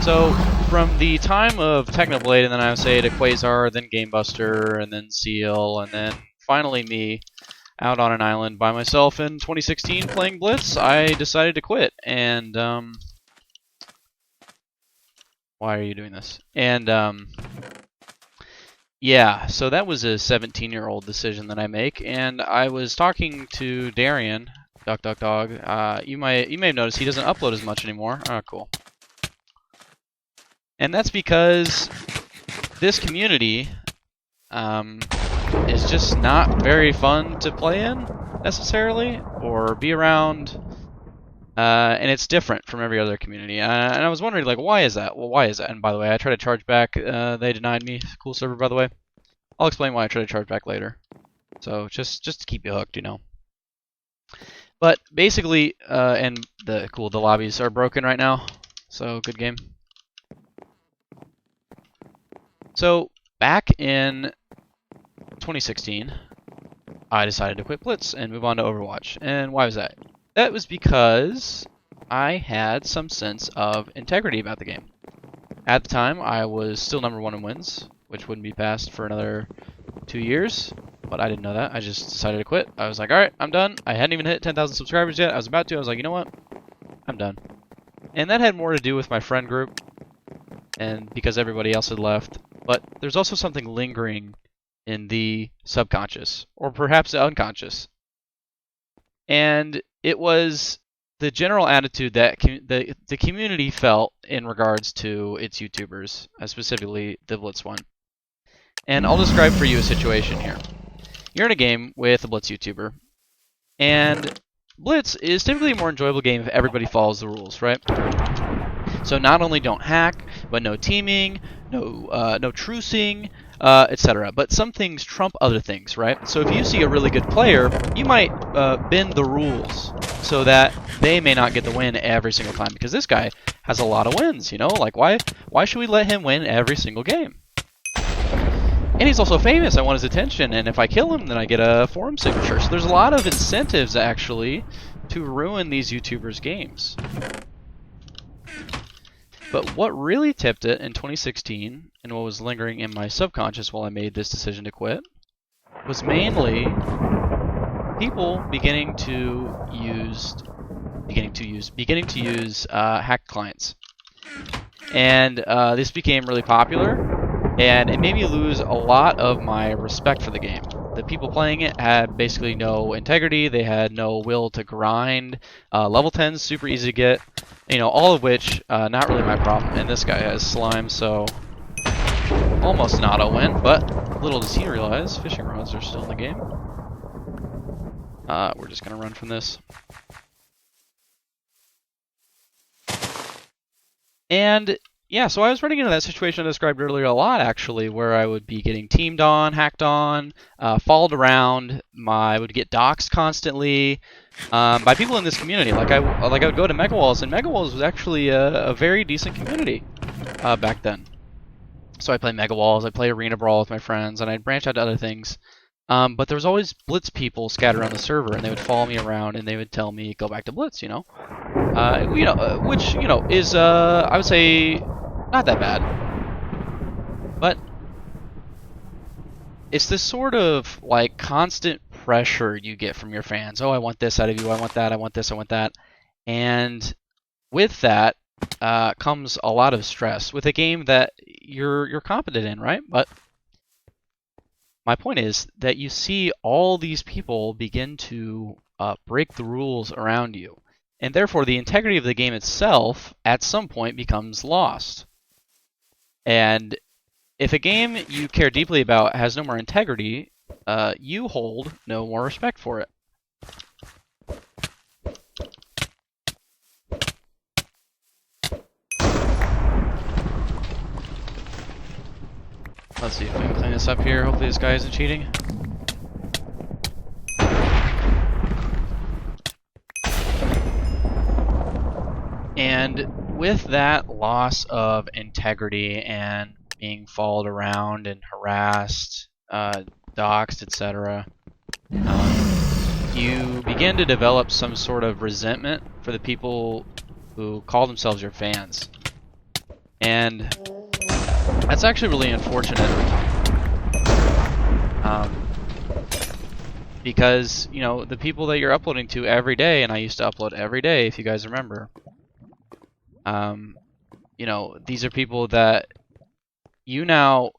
So, from the time of Technoblade, and then I would say to Quasar, then Gamebuster, and then Seal, and then finally me, out on an island by myself in 2016 playing Blitz, I decided to quit. And, why are you doing this? And, yeah, so that was a 17-year-old decision that I make, and I was talking to Darian, Dog. You may have noticed he doesn't upload as much anymore. Oh, cool. And that's because this community is just not very fun to play in, necessarily, or be around, and it's different from every other community. And I was wondering, like, why is that? Well, why is that? And by the way, I tried to charge back. They denied me. Cool server, by the way. I'll explain why I try to charge back later. So just to keep you hooked, you know. But basically, and the lobbies are broken right now. So good game. So, back in 2016, I decided to quit Blitz and move on to Overwatch. And why was that? That was because I had some sense of integrity about the game. At the time, I was still #1 in wins, which wouldn't be passed for another 2 years, but I didn't know that. I just decided to quit. I was like, alright, I'm done. I hadn't even hit 10,000 subscribers yet. I was about to. I was like, you know what? I'm done. And that had more to do with my friend group, and because everybody else had left. But there's also something lingering in the subconscious, or perhaps the unconscious. And it was the general attitude that the community felt in regards to its YouTubers, specifically the Blitz one. And I'll describe for you a situation here. You're in a game with a Blitz YouTuber, and Blitz is typically a more enjoyable game if everybody follows the rules, right? So not only don't hack, but no teaming, no trucing, etc. But some things trump other things, right? So if you see a really good player, you might bend the rules so that they may not get the win every single time, because this guy has a lot of wins, you know? Like, why should we let him win every single game? And he's also famous. I want his attention, and if I kill him, then I get a forum signature. So there's a lot of incentives, actually, to ruin these YouTubers' games. But what really tipped it in 2016, and what was lingering in my subconscious while I made this decision to quit, was mainly people beginning to use hacked clients. And this became really popular, and it made me lose a lot of my respect for the game. The people playing it had basically no integrity. They had no will to grind. Level 10's super easy to get. You know, all of which, not really my problem. And this guy has slime, so almost not a win. But little does he realize, fishing rods are still in the game. We're just gonna run from this. And yeah, so I was running into that situation I described earlier a lot, actually, where I would be getting teamed on, hacked on, followed around. I would get doxxed constantly by people in this community. Like I would go to MegaWalls, and MegaWalls was actually a very decent community back then. So I play MegaWalls, I play Arena Brawl with my friends, and I'd branch out to other things. But there was always Blitz people scattered around the server, and they would follow me around, and they would tell me, go back to Blitz, you know? Which, you know, is, I would say, not that bad. But it's this sort of, like, constant pressure you get from your fans. Oh, I want this out of you, I want that, I want this, I want that. And with that comes a lot of stress with a game that you're competent in, right? But my point is that you see all these people begin to break the rules around you. And therefore, the integrity of the game itself, at some point, becomes lost. And if a game you care deeply about has no more integrity, you hold no more respect for it. Let's see if we can clean this up here. Hopefully this guy isn't cheating. And with that loss of integrity and being followed around and harassed, doxxed, etc., you begin to develop some sort of resentment for the people who call themselves your fans. And that's actually really unfortunate. Because, you know, the people that you're uploading to every day, and I used to upload every day, if you guys remember, you know, these are people that you now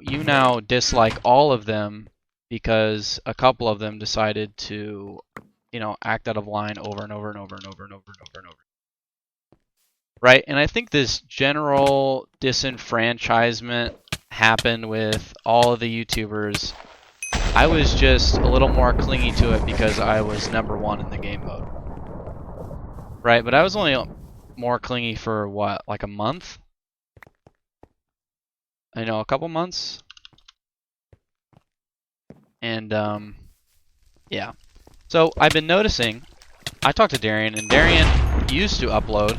dislike all of them because a couple of them decided to, you know, act out of line over and over and over and over and over and over and over. Right? And I think this general disenfranchisement happened with all of the YouTubers. I was just a little more clingy to it because I was #1 in the game mode. Right? But I was only more clingy for what, like a month? I know, a couple months. And yeah. So I've been noticing, I talked to Darian, and Darian used to upload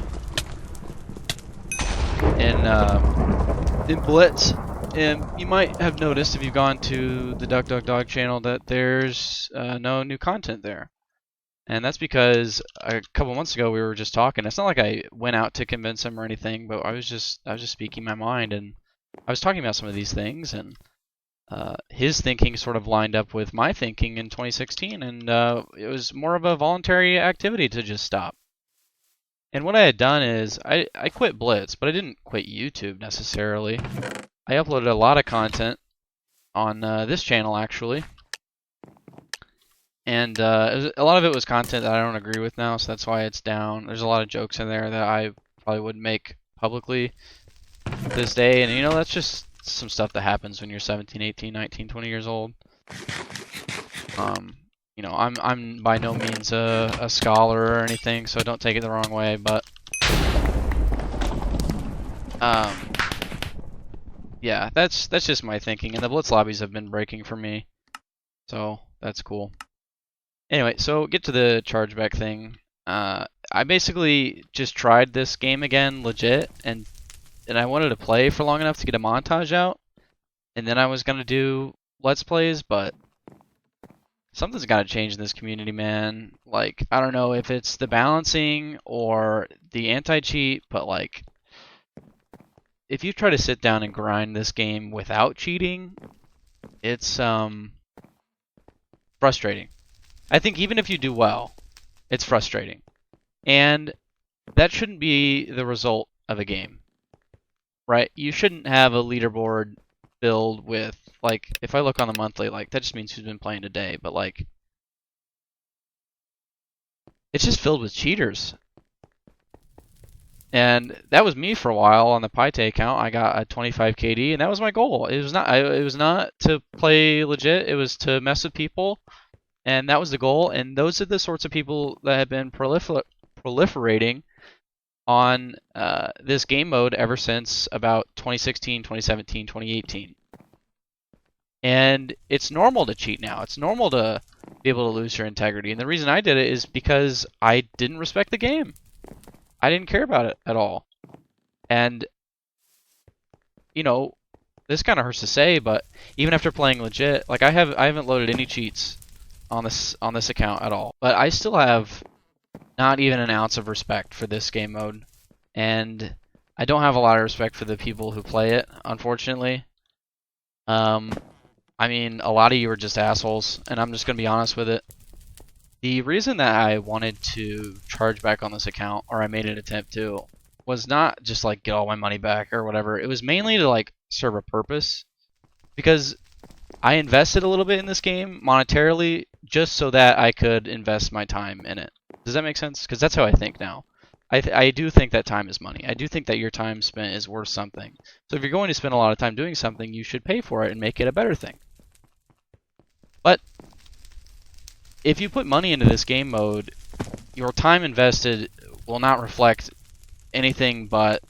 in Blitz, and you might have noticed if you've gone to the Duck Duck Dog channel that there's no new content there. And that's because a couple months ago we were just talking. It's not like I went out to convince him or anything, but I was just speaking my mind, and I was talking about some of these things, and his thinking sort of lined up with my thinking in 2016, and it was more of a voluntary activity to just stop. And what I had done is I quit Blitz, but I didn't quit YouTube necessarily. I uploaded a lot of content on this channel actually, and a lot of it was content that I don't agree with now, so that's why it's down. There's a lot of jokes in there that I probably wouldn't make publicly this day, and you know, that's just some stuff that happens when you're 17, 18, 19, 20 years old. You know, I'm by no means a scholar or anything, so don't take it the wrong way, but yeah, that's just my thinking, and the Blitz lobbies have been breaking for me, so that's cool. Anyway, so get to the chargeback thing. I basically just tried this game again, legit, and I wanted to play for long enough to get a montage out, and then I was gonna do Let's Plays, but something's got to change in this community, man. Like, I don't know if it's the balancing or the anti-cheat, but like, if you try to sit down and grind this game without cheating, it's frustrating. I think even if you do well, it's frustrating. And that shouldn't be the result of a game, right? You shouldn't have a leaderboard filled with, like, if I look on the monthly, like, that just means who's been playing today, but like, it's just filled with cheaters. And that was me for a while on the Pyte account. I got a 25 KD, and that was my goal. It was not to play legit. It was to mess with people, and that was the goal. And those are the sorts of people that have been proliferating on this game mode ever since about 2016, 2017, 2018. And it's normal to cheat now. It's normal to be able to lose your integrity. And the reason I did it is because I didn't respect the game. I didn't care about it at all. And, you know, this kind of hurts to say, but even after playing legit, like I haven't loaded any cheats on this account at all. But I still have not even an ounce of respect for this game mode. And I don't have a lot of respect for the people who play it, unfortunately. I mean, a lot of you are just assholes, and I'm just going to be honest with it. The reason that I wanted to charge back on this account, or I made an attempt to, was not just like get all my money back or whatever. It was mainly to like serve a purpose, because I invested a little bit in this game monetarily just so that I could invest my time in it. Does that make sense? Because that's how I think now. I do think that time is money. I do think that your time spent is worth something. So if you're going to spend a lot of time doing something, you should pay for it and make it a better thing. But if you put money into this game mode, your time invested will not reflect anything but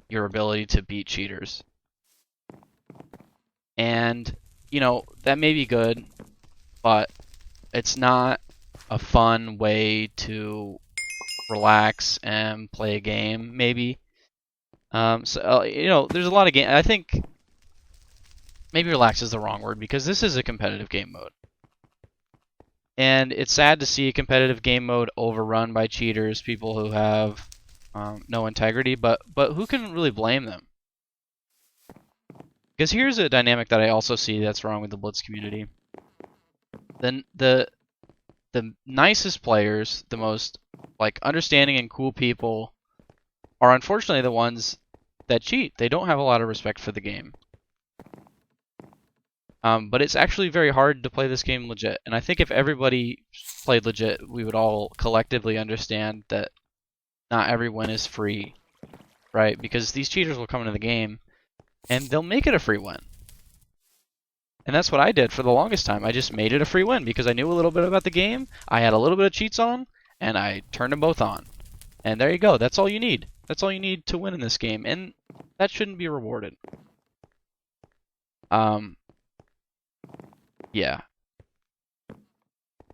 your ability to beat cheaters. And, you know, that may be good, but it's not a fun way to relax and play a game, maybe. So, you know, there's a lot of I think maybe relax is the wrong word, because this is a competitive game mode. And it's sad to see a competitive game mode overrun by cheaters, people who have no integrity, but who can really blame them? Because here's a dynamic that I also see that's wrong with the Blitz community. Then the nicest players, the most like understanding and cool people, are unfortunately the ones that cheat. They don't have a lot of respect for the game. But it's actually very hard to play this game legit. And I think if everybody played legit, we would all collectively understand that not every win is free, right? Because these cheaters will come into the game and they'll make it a free win. And that's what I did for the longest time. I just made it a free win because I knew a little bit about the game, I had a little bit of cheats on, and I turned them both on. And there you go. That's all you need. That's all you need to win in this game, and that shouldn't be rewarded. Yeah.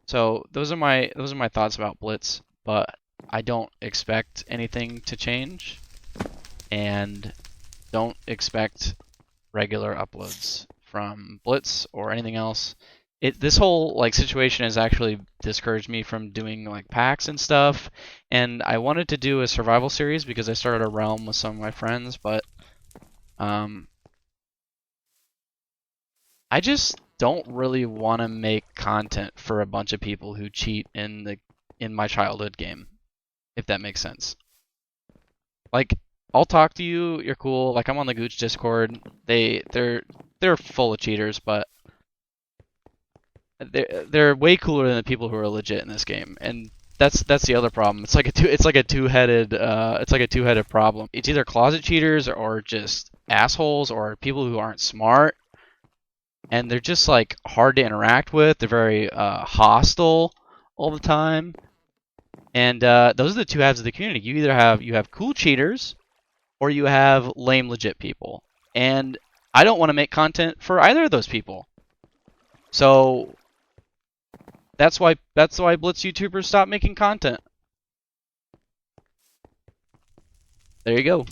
So those are my thoughts about Blitz, but I don't expect anything to change, and don't expect regular uploads from Blitz or anything else. This whole like situation has actually discouraged me from doing like packs and stuff, and I wanted to do a survival series because I started a realm with some of my friends, but I just don't really want to make content for a bunch of people who cheat in my childhood game, if that makes sense. Like, I'll talk to you, you're cool. Like, I'm on the Gooch Discord. They're full of cheaters, but they're way cooler than the people who are legit in this game, and that's the other problem. It's like a two-headed problem. It's either closet cheaters or just assholes or people who aren't smart, and they're just like hard to interact with. They're very hostile all the time, and those are the two halves of the community. You either have cool cheaters or you have lame legit people, and I don't want to make content for either of those people. So that's why Blitz YouTubers stopped making content. There you go.